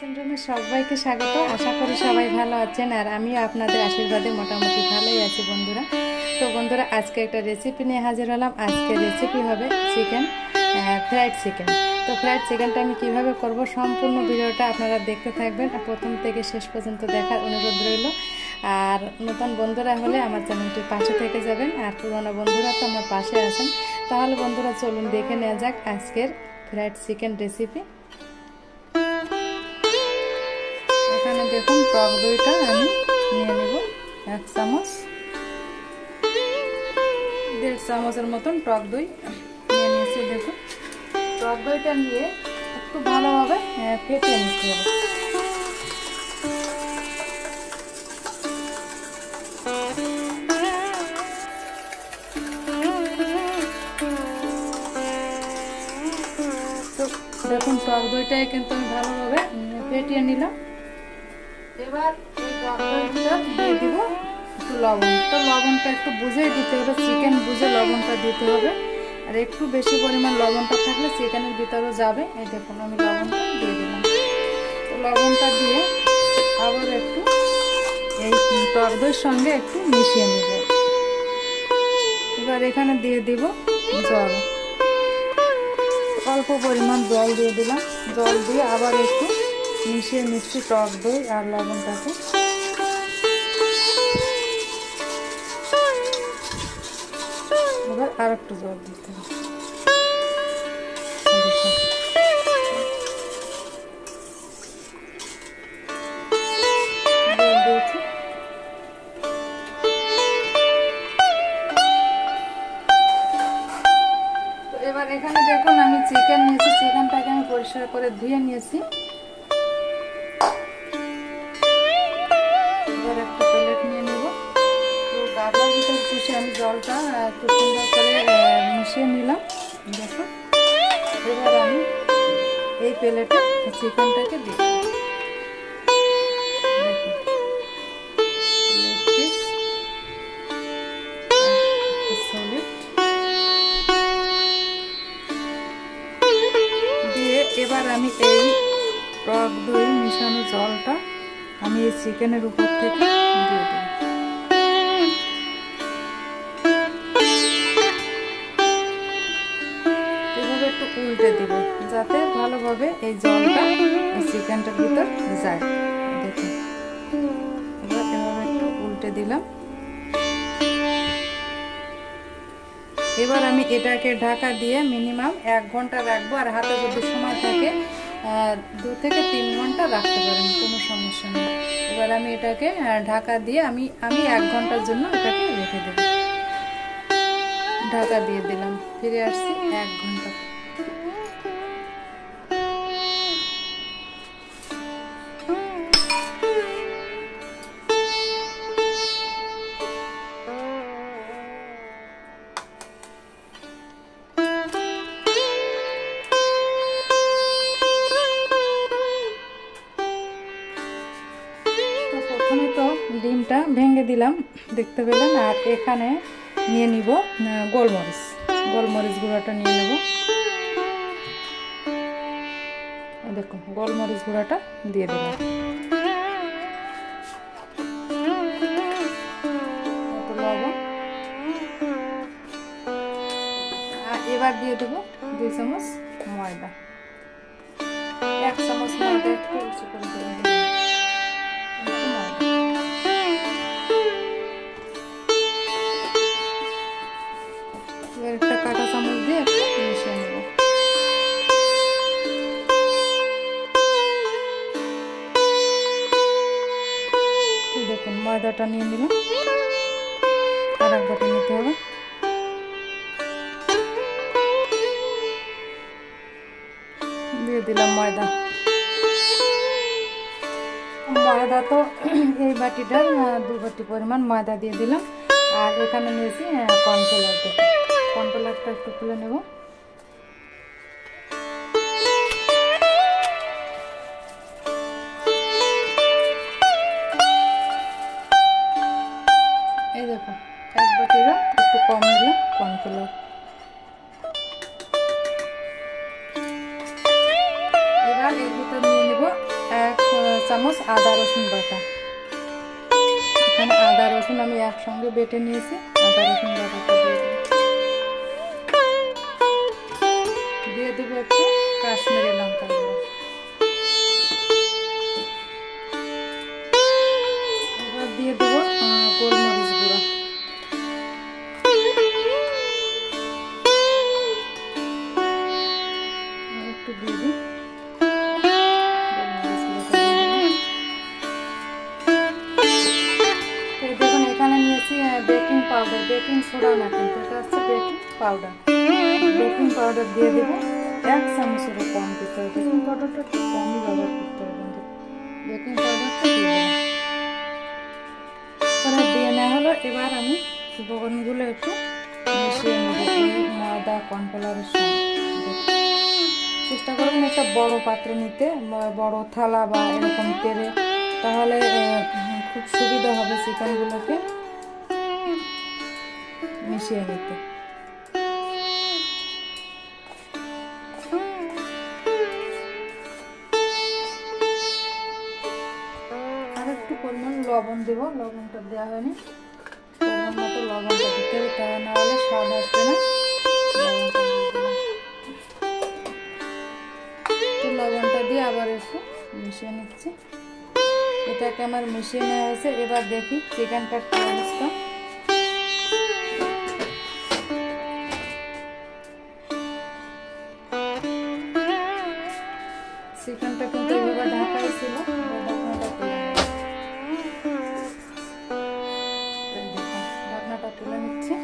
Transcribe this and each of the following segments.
Kitchen রুমে সবাইকে স্বাগত। আশা করি সবাই ভালো আছেন আর আমিও আপনাদের আশীর্বাদে মোটামুটি ভালোই আছি বন্ধুরা। তো বন্ধুরা, আজকে একটা রেসিপি নিয়ে হাজির হলাম। আজকে রেসিপি হবে ফ্রাইড চিকেন। তো ফ্রাইড চিকেনটা আমি কিভাবে করব সম্পূর্ণ ভিডিওটা আপনারা দেখতে থাকবেন, প্রথম থেকে শেষ পর্যন্ত দেখার অনুরোধ রইল। আর নতুন বন্ধুরা হলে আমার চ্যানেলটির পাশে থেকে যাবেন, আর পুরোনো বন্ধুরা তো আমার পাশে আছেন। তাহলে বন্ধুরা চলুন দেখে নেওয়া যাক আজকের ফ্রাইড চিকেন রেসিপি। এখানে দেখুন টক দইটা আমি নিয়ে নেব 1 চামচ, 1.5 চামচের মতন টক দই নিয়ে নিয়েছি। দেখুন টক দইটা নিয়ে একটু ভালোভাবে ফেটিয়ে নিতে হবে। তো দেখুন টক দইটাই কিন্তু আমি ভালোভাবে ফেটিয়ে নিলাম। এবার এই টক দইটা দিয়ে দিব একটু লবণ। তো লবণটা একটু বুঝেই দিতে হবে, চিকেন বুঝে লবণটা দিতে হবে। আর একটু বেশি পরিমাণ লবণটা থাকলে চিকেনের ভিতরেও যাবে। এই দেখুন আমি লবণটা দিয়ে দিলাম। তো লবণটা দিয়ে আবার একটু এই টক দইয়ের সঙ্গে একটু মিশিয়ে নেব। এবার এখানে দিয়ে দিব জল, অল্প পরিমাণ জল দিয়ে দিলাম। জল দিয়ে আবার একটু মিশিয়ে নিচ্ছি টক দই আর লবণটাকে। এবার আর একটু জল দিতে হবে। এবার এখানে দেখুন আমি চিকেন নিয়েছি, চিকেনটাকে আমি পরিষ্কার করে ধুয়ে নিয়েছি। এবার একটা প্লেট নিয়ে নেব। তো গাবলার ভিতর খুশি আমি জলটা একটু সুন্দর করে মিশিয়ে নিলাম। দেখুন এবার আমি এই প্লেটে চিকেনটাকে দিই। এবার আমি এই টক দই মিশানো জলটা আমি এই চিকেনের উপর থেকে দিয়ে দিই। এভাবে একটু উল্টে দিব যাতে ভালোভাবে এই জলটা এই চিকেনটার ভিতর যায়। দেখুন এবার এভাবে একটু উল্টে দিলাম। এবার আমি এটাকে ঢাকা দিয়ে মিনিমাম 1 ঘন্টা রাখবো। আর হাতে যদি সময় থাকে 2 থেকে 3 ঘন্টা রাখতে পারেন, কোনো সমস্যা নেই। এবার আমি এটাকে ঢাকা দিয়ে আমি 1 ঘন্টার জন্য এটাকে রেখে দেব। ঢাকা দিয়ে দিলাম, ফিরে আসছি 1 ঘন্টা। প্রথমে তো ডিমটা ভেঙে দিলাম, দেখতে পেলেন। আর এখানে নিয়ে নিব গোলমরিচ, গোলমরিচ গুঁড়াটা নিয়ে নেব। দেখুন গোলমরিচ গুঁড়াটা দিয়ে দিলাম। লবণ, আর এবার দিয়ে দেবো 2 চামচ ময়দা। 1 চামচ ময়দা একটু উঁচু করে দেবো। একটা কাঁটা চামচ দিয়ে একটু মিশিয়ে নেব। দেখুন ময়দাটা নিয়ে নিলাম, আর এক বাটি নিতে হবে। দিয়ে দিলাম ময়দা। ময়দা তো এই বাটিটার 2 বাটি পরিমাণ ময়দা দিয়ে দিলাম। আর এখানে নিয়েছি কর্নফ্লাওয়ার। কর্নফ্লাওয়ারটা একটু খুলে নেব। এই দেখুন 1 বাটিরও একটু কম দিলাম কর্নফ্লাওয়ার। এবার এর ভিতর নিয়ে নেব 1 চামচ আদা রসুন বাটা। এখানে আদা রসুন আমি একসঙ্গে বেটে নিয়েছি। আদা রসুন বাটাটা দিয়ে দেবো একটু কাশ্মীরি লঙ্কা গুঁড়ো। এবার দিয়ে দেবো গোলমরিচ গুঁড়ো। একটু দিয়ে দিই। দেখুন এখানে নিয়েছি বেকিং পাউডার, বেকিং সোডা না কিন্তু এটা হচ্ছে বেকিং পাউডার। বেকিং পাউডার দিয়ে দেবো 1 চামচেরও কম দিতে হবে। বেকিং পাউডারটা একটু কমই ব্যবহার করতে হবে বন্ধু। বেকিং পাউডারটা দিয়ে দেবো। পরে দিয়ে নেওয়া হলো। এবার আমি উপকরণগুলো একটু মিশিয়ে নেব এই ময়দা কর্নফ্লাওয়ারের সঙ্গে। চেষ্টা করবেন একটা বড় পাত্রে নিতে, বড় থালা বা এরকম তেলে, তাহলে খুব সুবিধা হবে চিকেনগুলোকে মিশিয়ে নিতে। আর একটু পরিমাণ লবণ দেবো, লবণটা দেওয়া হয়নি। পরিমাণ মতো লবণটা দিতে হবে, তা না হলে স্বাদ আসবে না। লবণটা দিয়ে আবার একটু মিশিয়ে নিচ্ছি। এটাকে আমার মিশিয়ে নেওয়া হয়েছে। এবার দেখি চিকেনটার কি অবস্থা। চিকেনটা কিন্তু এভাবে ঢাকাই ছিল, ঢাকনাটা তুলে নিচ্ছি।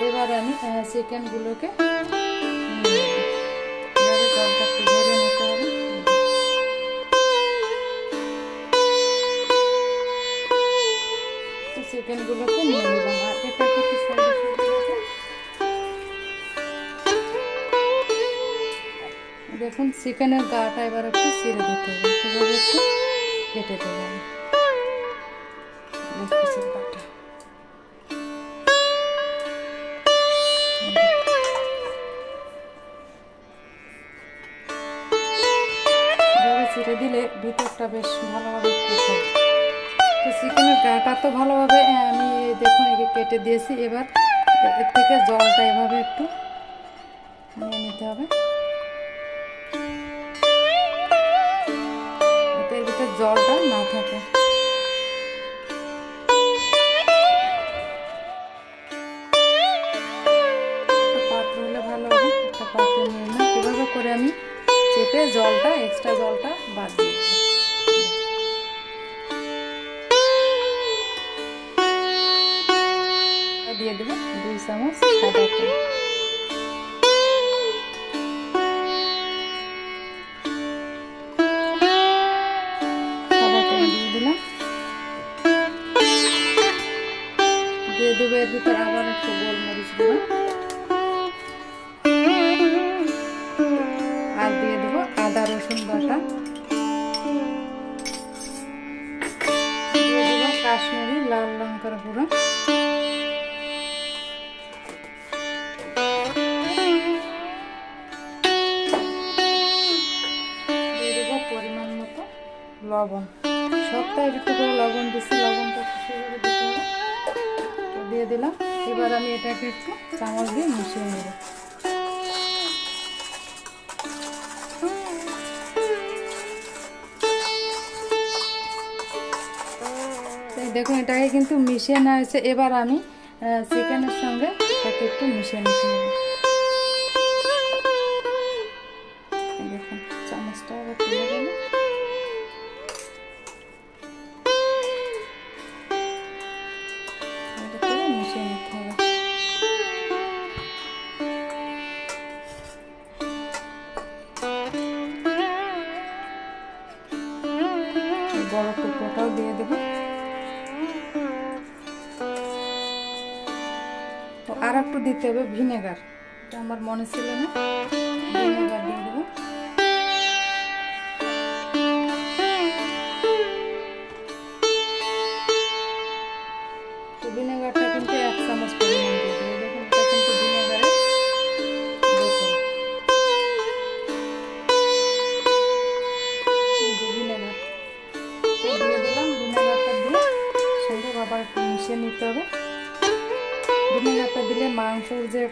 এবার আমি চিকেনগুলোকে জলটা একটু ধরে নিতে হবে। চিকেনগুলোকে নিয়ে নিলাম। আর এটাকে একটু সাইডে সরিয়ে দেখুন চিকেনের গাটা এবার একটু ছিঁড়ে দিতে হবে। এভাবে একটু কেটে দেবো আমি লেগ পিসের গাটা। ছিঁড়ে দিলে ভিতরটা বেশ ভালোভাবে কুক হবে। তো চিকেনের গাটা তো ভালোভাবে আমি দেখুন একে কেটে দিয়েছি। এবার এর থেকে জলটা এভাবে একটু নিয়ে নিতে হবে। এর ভিতরে জলটা না থাকে। পাত্র হলে ভালো হবে, একটা পাত্র নিয়ে না। এভাবে করে আমি চেপে জলটা, এক্সট্রা জলটা বাদ দিয়ে দিয়ে দেবো 2 চামচ সাদা তেল। সাদা তেল দিয়ে দিলাম। দিয়ে দেবো এর ভিতরে আবার একটু গোলমরিচ গুঁড়ো। আর দিয়ে দেবো আদা রসুন বাটা। দিয়ে দেবো কাশ্মীরি লাল লঙ্কার গুঁড়ো। দিয়ে দেবো পরিমাণ মতো লবণ। সবটাই একটু করে লবণ দিচ্ছি, লবণটা সেভাবে দিতে হবে। দিয়ে দিলাম। এবার আমি এটাকে একটু চামচ দিয়ে মিশিয়ে নেব। দেখুন এটাকে কিন্তু মিশিয়ে নেওয়া হয়েছে। এবার আমি চিকেনের সঙ্গে এটাকে একটু মিশিয়ে নিতে হবে। দেখুন চামচটা আবার তুলে গেল। মিশিয়ে নিতে হবে। বড় টুকরোটাও দিয়ে দেবো। আর একটু দিতে হবে ভিনেগার, এটা আমার মনে ছিল না। ভিনেগার দিয়ে দেবো। তো ভিনেগারটা কিন্তু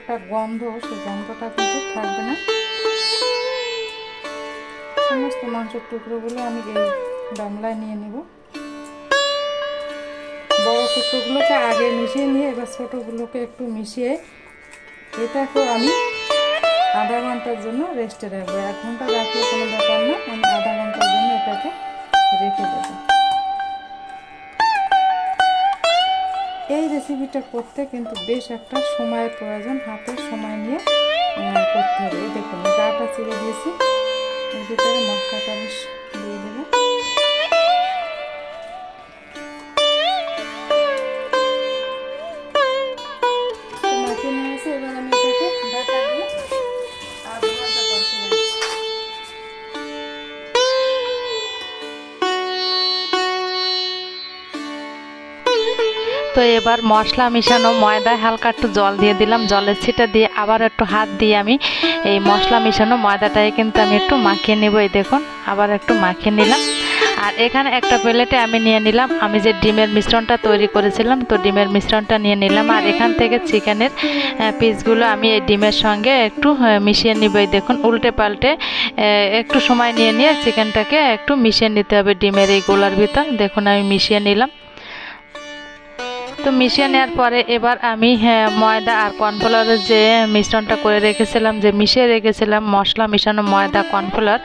একটা গন্ধ, সেই গন্ধটা কিন্তু থাকবে না। সমস্ত মাংসের টুকরোগুলো আমি এই গামলায় নিয়ে নেব। বড় টুকরোগুলোকে আগে মিশিয়ে নিয়ে এবার ছোটোগুলোকে একটু মিশিয়ে এটাকেও আমি আধা ঘন্টার জন্য রেস্টে রাখবো। 1 ঘন্টা রাখলে কোনো ব্যাপার না, আমি আধা ঘন্টার জন্য এটাকে রেখে দেবো। এই রেসিপিটা করতে কিন্তু বেশ একটা সময়ের প্রয়োজন, হাতের সময় নিয়ে করতে হবে। এই দেখুন গাটা চিড়ে দিয়েছি, এর ভিতরে মশলাটা বেশ দিয়ে দেবো। মাখিয়ে নিয়ে এসে এবার আমি এটাকে ঢাকা দিয়ে আধ ঘন্টা করতে হবে। তো এবার মশলা মিশানো ময়দায় হালকা একটু জল দিয়ে দিলাম, জলের ছিটা দিয়ে আবার একটু হাত দিয়ে আমি এই মশলা মিশানো ময়দাটাই কিন্তু আমি একটু মাখিয়ে নেব। এই দেখুন আবার একটু মাখিয়ে নিলাম। আর এখানে একটা প্লেটে আমি নিয়ে নিলাম আমি যে ডিমের মিশ্রণটা তৈরি করেছিলাম, তো ডিমের মিশ্রণটা নিয়ে নিলাম। আর এখান থেকে চিকেনের পিসগুলো আমি এই ডিমের সঙ্গে একটু মিশিয়ে নিব। এই দেখুন উল্টে পাল্টে একটু সময় নিয়ে নিয়ে চিকেনটাকে একটু মিশিয়ে নিতে হবে ডিমের এই গোলার ভিতর। দেখুন আমি মিশিয়ে নিলাম। তো মিশিয়ে নেওয়ার পরে এবার আমি ময়দা আর কর্নফ্লাওয়ারের যে মিশ্রণটা করে রেখেছিলাম, যে মিশিয়ে রেখেছিলাম মশলা মিশানো ময়দা কর্নফ্লাওয়ার,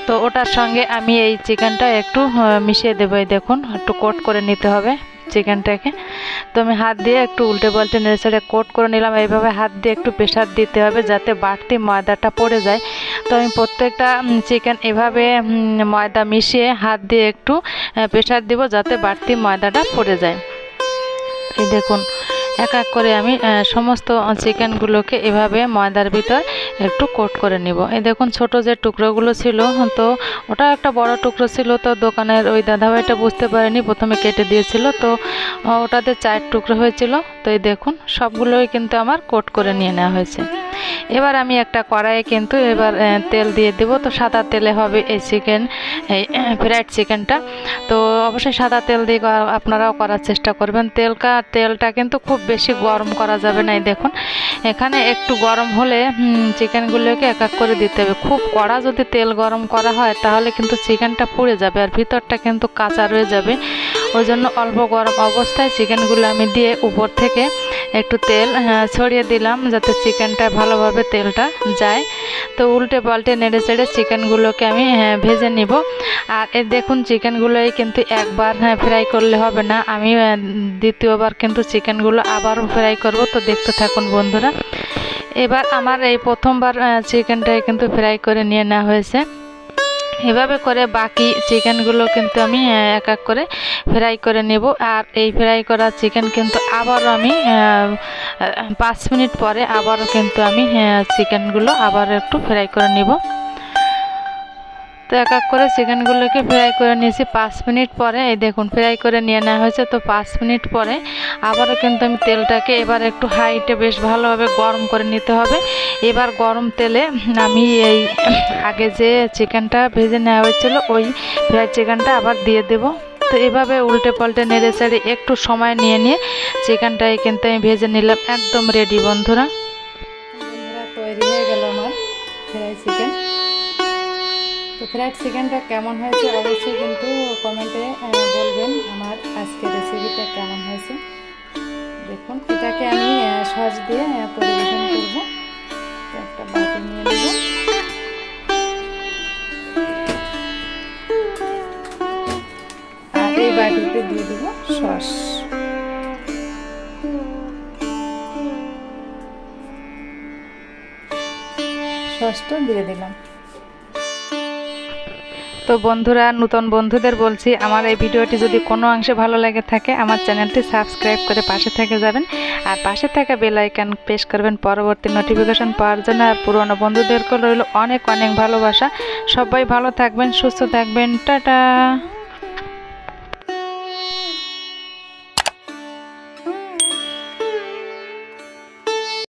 তো ওটার সঙ্গে আমি এই চিকেনটা একটু মিশিয়ে দেবো। এই দেখুন একটু কোট করে নিতে হবে চিকেনটাকে। তো আমি হাত দিয়ে একটু উল্টে পাল্টে নেড়ে কোট করে নিলাম। এইভাবে হাত দিয়ে একটু প্রেশার দিতে হবে যাতে বাড়তি ময়দাটা পড়ে যায়। তো আমি প্রত্যেকটা চিকেন এভাবে ময়দা মিশিয়ে হাত দিয়ে একটু প্রেশার দিব যাতে বাড়তি ময়দাটা পড়ে যায়। এই দেখুন এক এক করে আমি সমস্ত চিকেনগুলোকে এভাবে ময়দার ভিতর একটু কোট করে নিব। এই দেখুন ছোট যে টুকরোগুলো ছিল, তো ওটা একটা বড় টুকরো ছিল, তো দোকানের ওই দাদাভাইটা বুঝতে পারেনি, প্রথমে কেটে দিয়েছিল, তো ওটাতে 4 টুকরো হয়েছিল। তো এই দেখুন সবগুলোই কিন্তু আমার কোট করে নিয়ে নেওয়া হয়েছে। এবার আমি একটা কড়াইয়ে কিন্তু এবার তেল দিয়ে দেব। তো সাদা তেলে হবে এই চিকেন, এই ফ্রাইড চিকেনটা। তো অবশ্যই সাদা তেল দিয়ে আপনারাও করার চেষ্টা করবেন। তেলটা কিন্তু খুব বেশি গরম করা যাবে না। এই দেখুন এখানে একটু গরম হলে চিকেনগুলোকে এক এক করে দিতে হবে। খুব কড়া যদি তেল গরম করা হয় তাহলে কিন্তু চিকেনটা পুড়ে যাবে আর ভিতরটা কিন্তু কাঁচা রয়ে যাবে। ওই জন্য অল্প গরম অবস্থায় চিকেনগুলো আমি দিয়ে উপর থেকে একটু তেল ছড়িয়ে দিলাম যাতে চিকেনটা ভালোভাবে তেলটা যায়। তো উল্টে পাল্টে নেড়ে চেড়ে চিকেনগুলোকে আমি ভেজে নিব। আর এই দেখুন চিকেনগুলোই কিন্তু একবার ফ্রাই করলে হবে না, আমি দ্বিতীয়বার কিন্তু চিকেনগুলো আবারও ফ্রাই করব। তো দেখতে থাকুন বন্ধুরা। এবার আমার এই প্রথমবার চিকেনটাই কিন্তু ফ্রাই করে নিয়ে নেওয়া হয়েছে। এভাবে করে বাকি চিকেনগুলো কিন্তু আমি এক এক করে ফ্রাই করে নেব। আর এই ফ্রাই করা চিকেন কিন্তু আবারও আমি 5 মিনিট পরে আবারও কিন্তু আমি চিকেনগুলো আবার একটু ফ্রাই করে নেব। তো এক এক করে চিকেনগুলোকে ফ্রাই করে নিয়েছি 5 মিনিট পরে। এই দেখুন ফ্রাই করে নিয়ে নেওয়া হয়েছে। তো 5 মিনিট পরে আবারও কিন্তু আমি তেলটাকে এবার একটু হাইটে বেশ ভালোভাবে গরম করে নিতে হবে। এবার গরম তেলে আমি এই আগে যে চিকেনটা ভেজে নেওয়া হয়েছিল ওই ফ্রাইড চিকেনটা আবার দিয়ে দেব। তো এভাবে উল্টে পাল্টে নেড়ে চেড়ে একটু সময় নিয়ে নিয়ে চিকেনটাই কিন্তু আমি ভেজে নিলাম। একদম রেডি বন্ধুরা। তৈরি হয়ে গেল আমার ফ্রাইড চিকেন। তো ফ্রাইড চিকেনটা কেমন হয়েছে অবশ্যই কিন্তু কমেন্টে বলবেন আমার আজকের রেসিপিটা কেমন হয়েছে। দেখুন এটাকে আমি সস দিয়ে পরিবেশন করব। তো একটা বাটি নিয়ে নেব। আর এই বাটিতে দিয়ে দেব সস। সসটা দিয়ে দিলাম। তো বন্ধুরা, নতুন বন্ধুদের বলছি আমার এই ভিডিওটি যদি কোনো অংশে ভালো লাগে থাকে আমার চ্যানেলটি সাবস্ক্রাইব করে পাশে থেকে যাবেন। আর পাশে থাকা বেল আইকন প্রেস করবেন পরবর্তী নোটিফিকেশন পাওয়ার জন্য। আর পুরনো বন্ধুদেরকে রইল অনেক অনেক ভালোবাসা। সবাই ভালো থাকবেন, সুস্থ থাকবেন। টাটা।